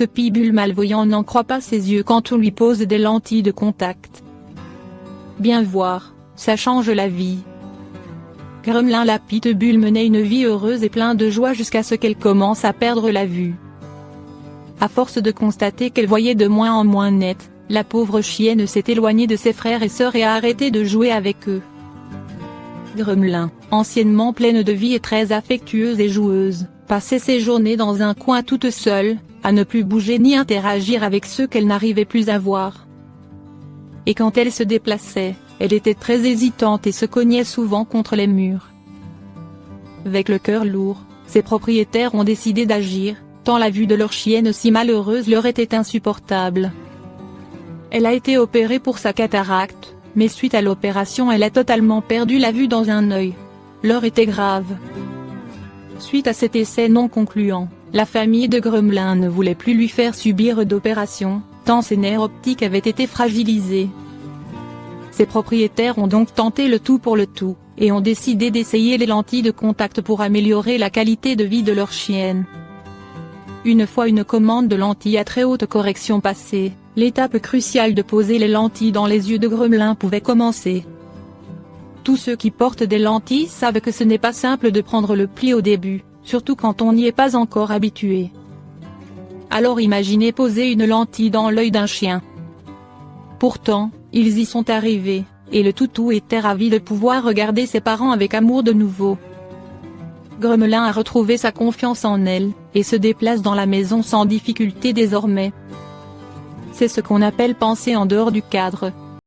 Ce pitbull malvoyant n'en croit pas ses yeux quand on lui pose des lentilles de contact. Bien voir, ça change la vie. Gremlin. La pitbull menait une vie heureuse et pleine de joie jusqu'à ce qu'elle commence à perdre la vue. À force de constater qu'elle voyait de moins en moins net, la pauvre chienne s'est éloignée de ses frères et sœurs et a arrêté de jouer avec eux. Gremlin, anciennement pleine de vie et très affectueuse et joueuse, passait ses journées dans un coin toute seule, à ne plus bouger ni interagir avec ceux qu'elle n'arrivait plus à voir. Et quand elle se déplaçait, elle était très hésitante et se cognait souvent contre les murs. Avec le cœur lourd, ses propriétaires ont décidé d'agir, tant la vue de leur chienne si malheureuse leur était insupportable. Elle a été opérée pour sa cataracte, mais suite à l'opération elle a totalement perdu la vue dans un œil. L'heure était grave. Suite à cet essai non concluant, la famille de Gremlin ne voulait plus lui faire subir d'opération, tant ses nerfs optiques avaient été fragilisés. Ses propriétaires ont donc tenté le tout pour le tout, et ont décidé d'essayer les lentilles de contact pour améliorer la qualité de vie de leur chienne. Une fois une commande de lentilles à très haute correction passée, l'étape cruciale de poser les lentilles dans les yeux de Gremlin pouvait commencer. Tous ceux qui portent des lentilles savent que ce n'est pas simple de prendre le pli au début, surtout quand on n'y est pas encore habitué. Alors imaginez poser une lentille dans l'œil d'un chien. Pourtant, ils y sont arrivés, et le toutou était ravi de pouvoir regarder ses parents avec amour de nouveau. Gremlin a retrouvé sa confiance en elle, et se déplace dans la maison sans difficulté désormais. C'est ce qu'on appelle penser en dehors du cadre,